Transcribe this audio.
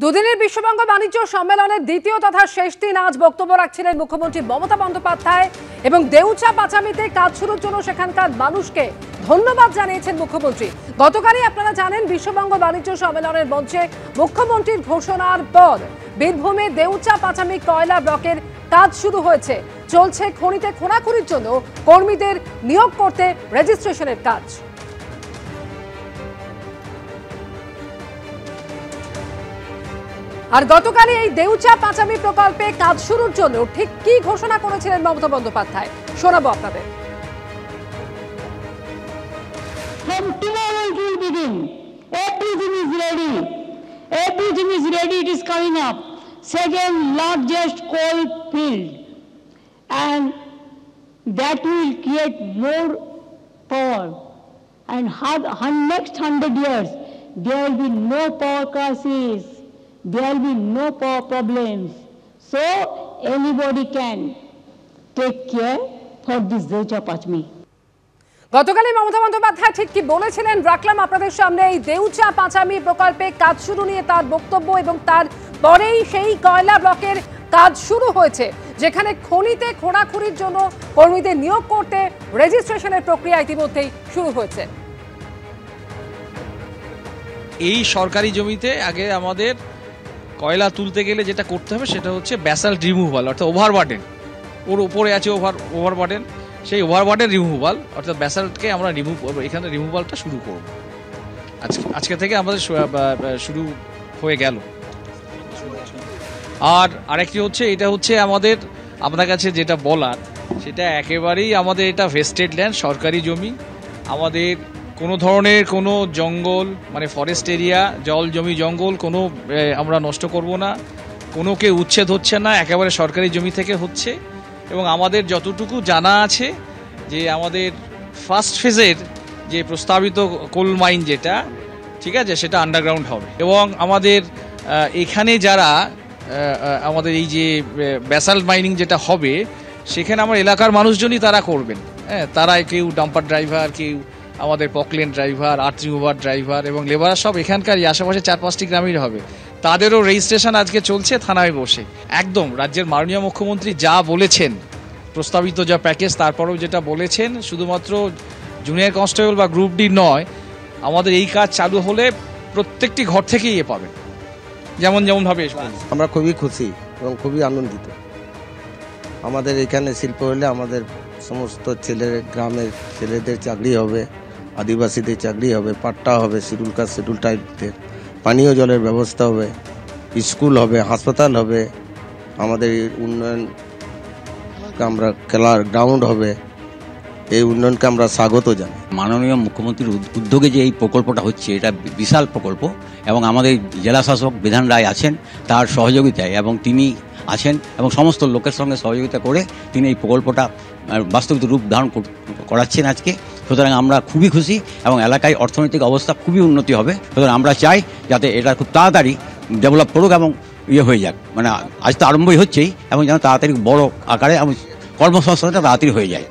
দুদিনের বিশ্ববঙ্গ বাণিজ্য সম্মেলনের দ্বিতীয় তথা শেষ দিন আজ বক্তব্য রাখছিলেন মুখ্যমন্ত্রী মমতা বন্দ্যোপাধ্যায় এবং দেউচা পাচামিতে কাজ শুরুর জন্য সেখানকার মানুষকে ধন্যবাদ জানিয়েছেন মুখ্যমন্ত্রী। গতকালই আপনারা জানেন বিশ্ববঙ্গ বাণিজ্য সম্মেলনের মঞ্চে মুখ্যমন্ত্রীর ঘোষণার পর বীরভূমে দেউচা পাচামি কয়লা ব্লকের কাজ শুরু হয়েছে। চলছে খনিতে খোঁড়াখুড়ির জন্য কর্মীদের নিয়োগ করতে রেজিস্ট্রেশনের কাজ। আর গতকালই এই দেউচা পাচামি প্রকল্পে কাজ শুরুর জন্য ঠিক কি ঘোষণা করেছিলেন মমতা বন্দ্যোপাধ্যায় শোনাবো আপনাদের। From tomorrow it will begin. Everything is ready. Everything is ready. It is coming up. Second largest coal field, and that will create more power. And next 100 years, there will be no power crisis. There will be no power problems. So anybody can take care for this Deucha Pachami. গতকালই মমতা বন্দ্যোপাধ্যায় ঠিক কি বলেছিলেন রাখলাম আপনাদের সামনে। এই দেউচা পাচামি প্রকল্পে কাজ শুরু নিয়ে তার বক্তব্য এবং তার পরেই সেই কয়লা ব্লকের কাজ শুরু হয়েছে, যেখানে খনিতে খোঁড়াখুড়ির জন্য কর্মীদের নিয়োগ করতে রেজিস্ট্রেশনের প্রক্রিয়া ইতিমধ্যেই শুরু হয়েছে। এই সরকারি জমিতে আগে আমাদের কয়লা তুলতে গেলে যেটা করতে হবে সেটা হচ্ছে ব্যাসাল্ট রিমুভাল, অর্থাৎ ওভারবার্ডেন। ওর উপরে আছে ওভারবার্ডেন, সেই ওভারবার্ডেন রিমুভাল অর্থাৎ ব্যাসাল্টকে আমরা রিমুভ করবো। এখানে রিমুভালটা শুরু করব আজকে থেকে আমাদের শুরু হয়ে গেল। আর আরেকটি হচ্ছে এটা হচ্ছে আমাদের আপনার কাছে যেটা বলার সেটা একেবারেই আমাদের এটা ভেস্টেড ল্যান্ড, সরকারি জমি। আমাদের কোনো ধরনের কোনো জঙ্গল মানে ফরেস্ট এরিয়া, জল জমি জঙ্গল কোনো আমরা নষ্ট করব না, কোনো কেউ উচ্ছেদ হচ্ছে না, একেবারে সরকারি জমি থেকে হচ্ছে। এবং আমাদের যতটুকু জানা আছে যে আমাদের ফার্স্ট ফেজের যে প্রস্তাবিত কোল মাইন যেটা ঠিক আছে সেটা আন্ডারগ্রাউন্ড হবে। এবং আমাদের এখানে যারা আমাদের এই যে ব্যাসাল্ট মাইনিং যেটা হবে সেখানে আমার এলাকার মানুষজনই তারা করবেন। হ্যাঁ, তারা কেউ ডাম্পার ড্রাইভার, কেউ আমাদের পকলেন ড্রাইভার, আর্থ রিমুভার ড্রাইভার এবং লেবার সব এখানকারই আশেপাশে 4-5টি গ্রামের হবে। তাদেরও রেজিস্ট্রেশন আজকে চলছে থানায় বসে। একদম রাজ্যের মাননীয় মুখ্যমন্ত্রী যা বলেছেন প্রস্তাবিত যা প্যাকেজ, তারপরেও যেটা বলেছেন শুধুমাত্র জুনিয়র কনস্টেবল বা গ্রুপ ডি নয়, আমাদের এই কাজ চালু হলে প্রত্যেকটি ঘর থেকেই এ পাবেন যেমনভাবে। আমরা খুবই খুশি এবং খুবই আনন্দিত। আমাদের এখানে শিল্প হলে আমাদের সমস্ত গ্রামের ছেলেদের চাকরি হবে, আদিবাসীদের চাকরি হবে, পাট্টা হবে, শিডিউল কাস্ট শিডিউল ট্রাইবদের, পানীয় জলের ব্যবস্থা হবে, স্কুল হবে, হাসপাতাল হবে, আমাদের উন্নয়ন আমরা খেলার গ্রাউন্ড হবে। এই উন্নয়নকে আমরা স্বাগত জানাই। মাননীয় মুখ্যমন্ত্রীর উদ্যোগে যে এই প্রকল্পটা হচ্ছে এটা বিশাল প্রকল্প এবং আমাদের জেলা শাসক বিধান রায় আছেন তার সহযোগিতায় এবং তিনি আছেন এবং সমস্ত লোকের সঙ্গে সহযোগিতা করে তিনি এই প্রকল্পটা বাস্তবিক রূপ ধারণ করাচ্ছেন আজকে। সুতরাং আমরা খুবই খুশি এবং এলাকায় অর্থনৈতিক অবস্থা খুবই উন্নতি হবে। সুতরাং আমরা চাই যাতে এটা খুব তাড়াতাড়ি ডেভেলপ করুক এবং হয়ে যাক, মানে আজ তো আরম্ভই হচ্ছেই এবং যেন তাড়াতাড়ি বড় আকারে এবং কর্মসংস্থানটা তাড়াতাড়ি হয়ে যায়।